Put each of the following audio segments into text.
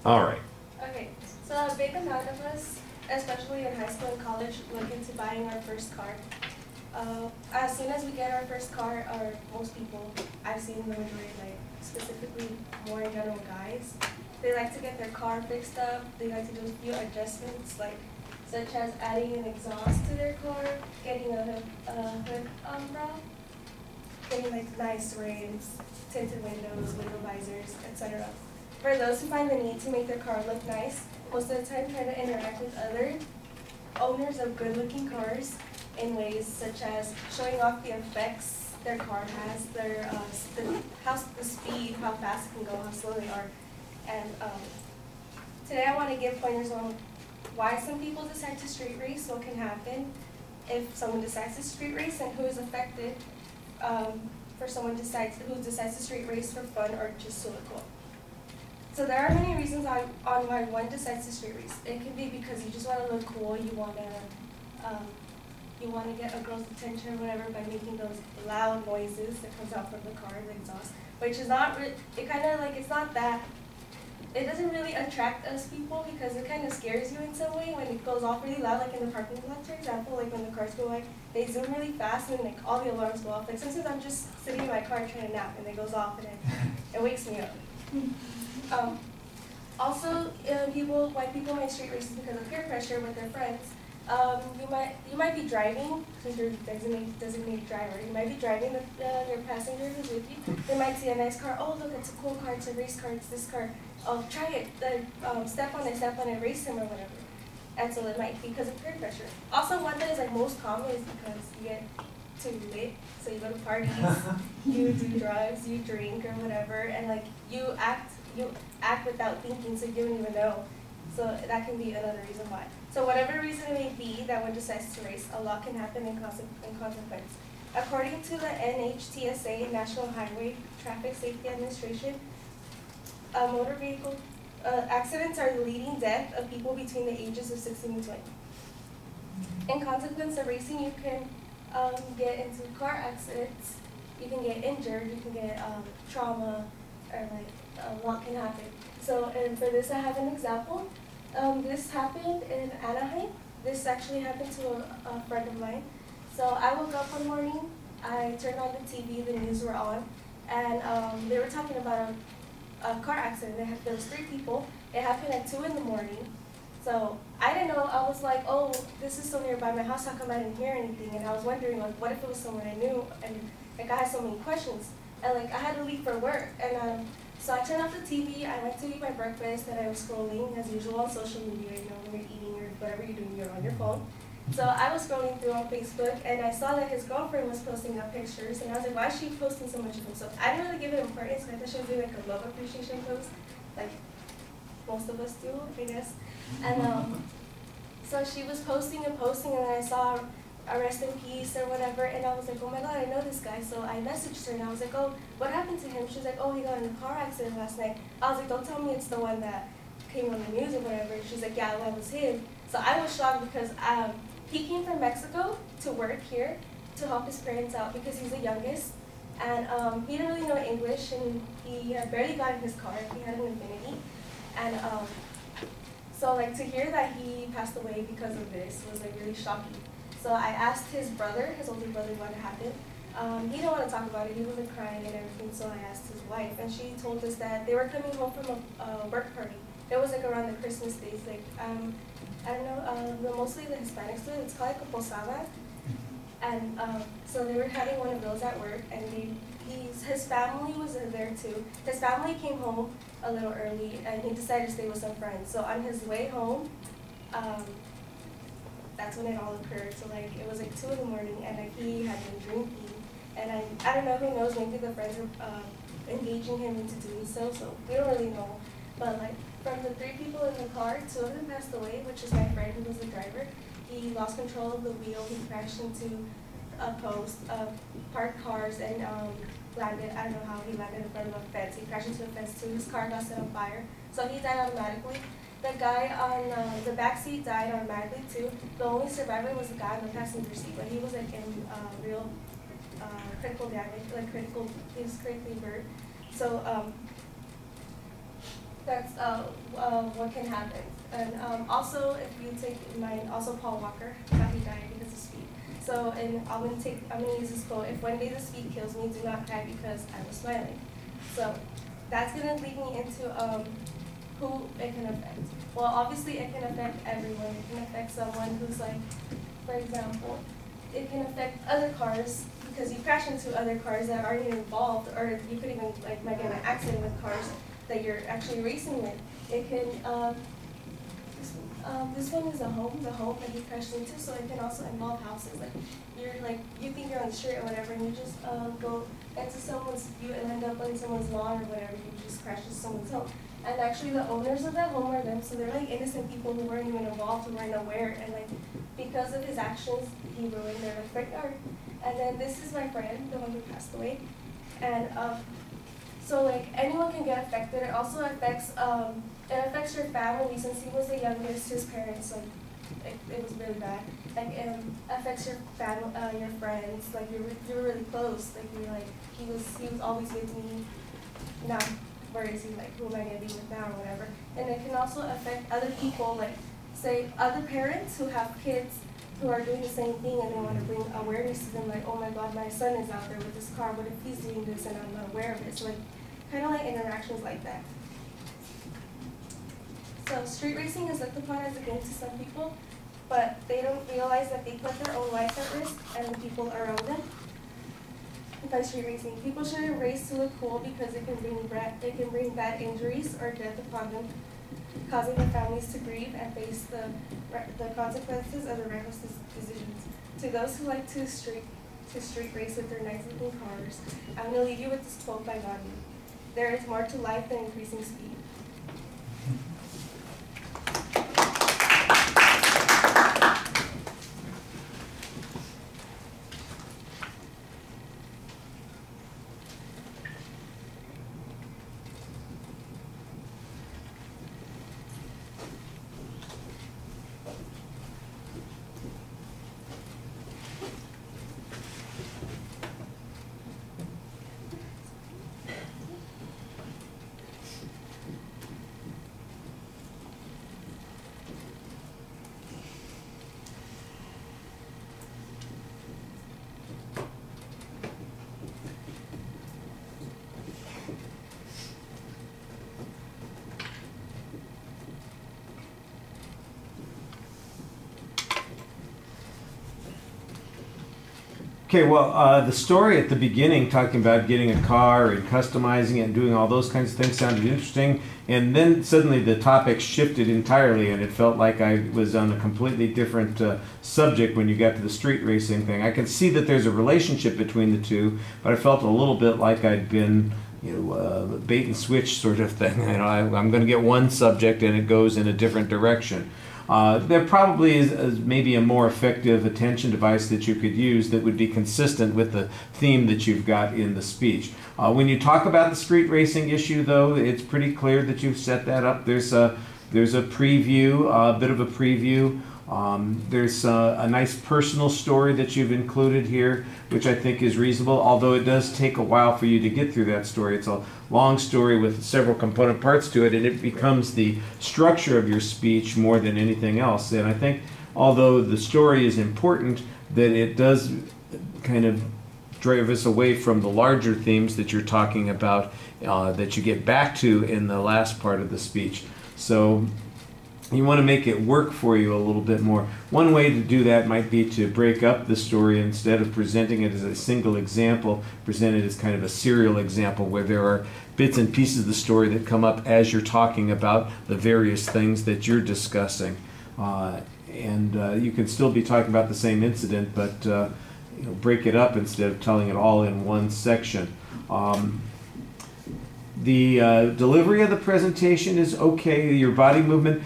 All right. Okay, so a big amount of us, especially in high school and college, look into buying our first car. As soon as we get our first car, or most people, I've seen the majority, like specifically more in general guys, they like to get their car fixed up. They like to do a few adjustments, like such as adding an exhaust to their car, getting a hood umbrella, getting like nice rims, tinted windows, window visors, etc. For those who find the need to make their car look nice, most of the time try to interact with other owners of good-looking cars in ways such as showing off the effects their car has, the speed, how fast it can go, how slow they are. And today I want to give pointers on why some people decide to street race, what can happen if someone decides to street race, and who is affected for someone who decides to street race for fun or just to look cool. So there are many reasons on why one decides to street race. It can be because you just want to look cool, you want to get a girl's attention or whatever by making those loud noises that comes out from the car, the exhaust, which is not, it's not that, it doesn't really attract us people because it kind of scares you in some way when it goes off really loud, like in the parking lot, for example, like when the cars go like, they zoom really fast and like all the alarms go off. Like sometimes I'm just sitting in my car trying to nap and it goes off and it wakes me up. Also, why people might street race is because of peer pressure with their friends. You might be driving, since you're designated driver. You might be driving your passenger who's with you. They might see a nice car. Oh, look, it's a cool car. It's a race car. It's this car. Oh, try it. Step on it, race him or whatever. And so it might be because of peer pressure. Also, one that is like most common is because you get too lit. So you go to parties, you do drugs, you drink or whatever, and like you act without thinking, so you don't even know. So that can be another reason why. So whatever reason it may be that one decides to race, a lot can happen in consequence. According to the NHTSA, National Highway Traffic Safety Administration, motor vehicle accidents are the leading death of people between the ages of 16 and 20. In consequence of racing, you can get into car accidents, you can get injured, you can get trauma, or like a lot can happen. So, and for this I have an example. This happened in Anaheim. This actually happened to a friend of mine. So I woke up one morning, I turned on the TV, the news were on, and they were talking about a car accident. There was 3 people. It happened at 2 in the morning. So I didn't know, I was like, oh, this is so nearby my house, how come I didn't hear anything? And I was wondering, like, what if it was someone I knew? And like I had so many questions. And like I had to leave for work. And so I turned off the TV, I went to eat my breakfast, and I was scrolling as usual on social media, you know, when you're eating or whatever you're doing, you're on your phone. So I was scrolling through on Facebook, and I saw that his girlfriend was posting up pictures, and I was like, why is she posting so much of them? So I didn't really give it importance, I thought she was doing like a love appreciation post, like most of us do, I guess. And so she was posting and posting, and then I saw a rest in peace or whatever, and I was like, oh my god, I know this guy. So I messaged her and I was like, oh, what happened to him? She was like, oh, he got in a car accident last night. I was like, don't tell me it's the one that came on the news or whatever. She's like, yeah, that was him. So I was shocked because he came from Mexico to work here to help his parents out because he's the youngest, and he didn't really know English, and he had barely got in his car. He had an Infiniti, and so like to hear that he passed away because of this was like really shocking. So I asked his brother, his older brother, what happened. He didn't want to talk about it. He wasn't crying and everything. So I asked his wife, and she told us that they were coming home from a work party. It was like around the Christmas days. Like I don't know, mostly the Hispanics do it. It's called like a posada. And so they were having one of those at work, and his family was there too. His family came home a little early, and he decided to stay with some friends. So on his way home, that's when it all occurred. So like it was like 2 in the morning, and like he had been drinking, and I don't know, who knows, maybe the friends were engaging him into doing so. So we don't really know. But like from the 3 people in the car, 2 of them passed away, which is my friend who was the driver. He lost control of the wheel. He crashed into a post, parked cars, and landed. I don't know how he landed in front of a fence. He crashed into a fence too. His car got set on fire, so he died automatically. The guy on the back seat died automatically too. The only survivor was the guy on the passenger seat, but he was like in real critical damage, like he was critically hurt. So that's what can happen. And also, if you take in mind, also Paul Walker, that he died because of speed. So, and I'm gonna use this quote: "If one day the speed kills me, do not cry because I was smiling." So, that's gonna lead me into who it can affect. Well, obviously, it can affect everyone. It can affect someone who's like, for example, it can affect other cars because you crash into other cars that aren't even involved, or you could even like might get in an accident with cars that you're actually racing with. It can. This one is the home that he crashed into, so it can also involve houses. Like you think you're on the street or whatever, and you just go into you end up on someone's lawn or whatever. You just crash into someone's home, and actually the owners of that home are them. So they're like innocent people who weren't even involved, who weren't aware, and like because of his actions, he ruined their front yard. And then this is my friend, the one who passed away, and so like anyone can get affected. It also affects your family. Since he was the youngest, his parents it was really bad. Like it affects your family, your friends. Like you were really close. Like he was always with me. Now where is he? Like who am I gonna be with now or whatever? And it can also affect other people. Like say other parents who have kids who are doing the same thing, and they want to bring awareness to them. Like, oh my God, my son is out there with this car. What if he's doing this and I'm not aware of it? So like kind of like interactions like that. So street racing is looked upon as a game to some people, but they don't realize that they put their own lives at risk and the people around them by street racing. People shouldn't race to look cool because it can bring bad injuries or death upon them, causing their families to grieve and face the consequences of their reckless decisions. To those who like to street race with their nice-looking cars, I'm going to leave you with this quote by Gandhi: "There is more to life than increasing speed." Okay, well, the story at the beginning, talking about getting a car and customizing it and doing all those kinds of things, sounded interesting. And then suddenly the topic shifted entirely, and it felt like I was on a completely different subject when you got to the street racing thing. I can see that there's a relationship between the two, but I felt a little bit like I'd been, bait and switch sort of thing. I'm going to get one subject and it goes in a different direction. There probably is maybe a more effective attention device that you could use that would be consistent with the theme that you've got in the speech. When you talk about the street racing issue, though, it's pretty clear that you've set that up. There's a preview, a bit of a preview. There's a nice personal story that you've included here, which I think is reasonable, although it does take a while for you to get through that story. It's a long story with several component parts to it, and it becomes the structure of your speech more than anything else. And I think, although the story is important, that it does kind of drive us away from the larger themes that you're talking about, that you get back to in the last part of the speech. So you want to make it work for you a little bit more. One way to do that might be to break up the story. Instead of presenting it as a single example, present it as kind of a serial example where there are bits and pieces of the story that come up as you're talking about the various things that you're discussing. You can still be talking about the same incident, but break it up instead of telling it all in one section. The delivery of the presentation is okay. Your body movement,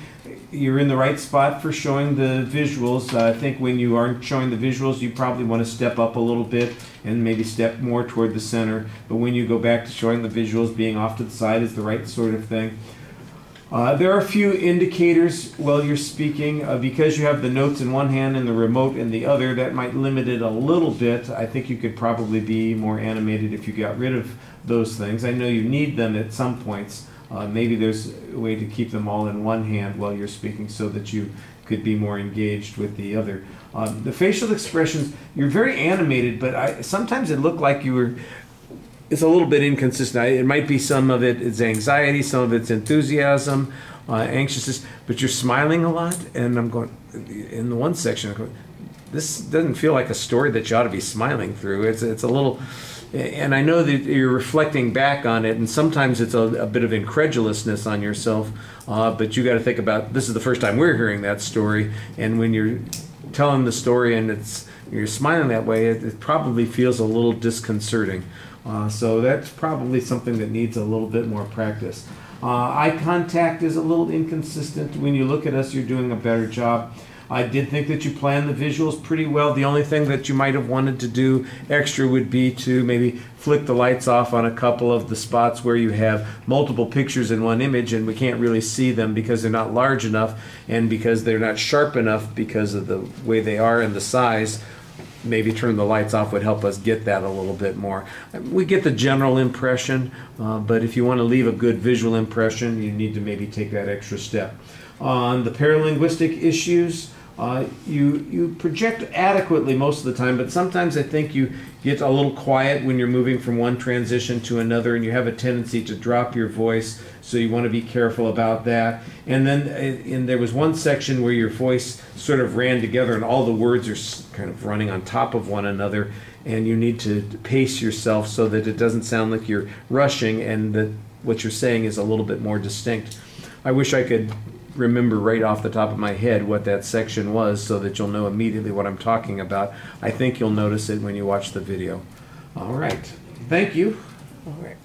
you're in the right spot for showing the visuals. I think when you aren't showing the visuals, you probably want to step up a little bit and maybe step more toward the center. But when you go back to showing the visuals, being off to the side is the right sort of thing. There are a few indicators while you're speaking. Because you have the notes in one hand and the remote in the other, that might limit it a little bit. I think you could probably be more animated if you got rid of those things. I know you need them at some points, Maybe there's a way to keep them all in one hand while you're speaking so that you could be more engaged with the other. The facial expressions, you're very animated, but sometimes it looked like you were, it's a little bit inconsistent. It might be some of it is anxiety, some of it's enthusiasm, anxiousness, but you're smiling a lot, and I'm going, in the one section, I'm going, this doesn't feel like a story that you ought to be smiling through. It's a little, and I know that you're reflecting back on it, and sometimes it's a bit of incredulousness on yourself, but you got to think about, this is the first time we're hearing that story, and when you're telling the story and you're smiling that way, it probably feels a little disconcerting. So that's probably something that needs a little bit more practice. Eye contact is a little inconsistent. When you look at us, you're doing a better job. I did think that you planned the visuals pretty well. The only thing that you might have wanted to do extra would be to maybe flick the lights off on a couple of the spots where you have multiple pictures in one image and we can't really see them because they're not large enough and because they're not sharp enough because of the way they are and the size. Maybe turn the lights off would help us get that a little bit more. We get the general impression, but if you want to leave a good visual impression, you need to maybe take that extra step. On the paralinguistic issues, you project adequately most of the time, but sometimes I think you get a little quiet when you're moving from one transition to another, and you have a tendency to drop your voice, so you want to be careful about that. And then there was one section where your voice sort of ran together and all the words are kind of running on top of one another, and you need to pace yourself so that it doesn't sound like you're rushing and that what you're saying is a little bit more distinct. I wish I could remember right off the top of my head what that section was so that you'll know immediately what I'm talking about. I think you'll notice it when you watch the video. All right. Thank you. All right.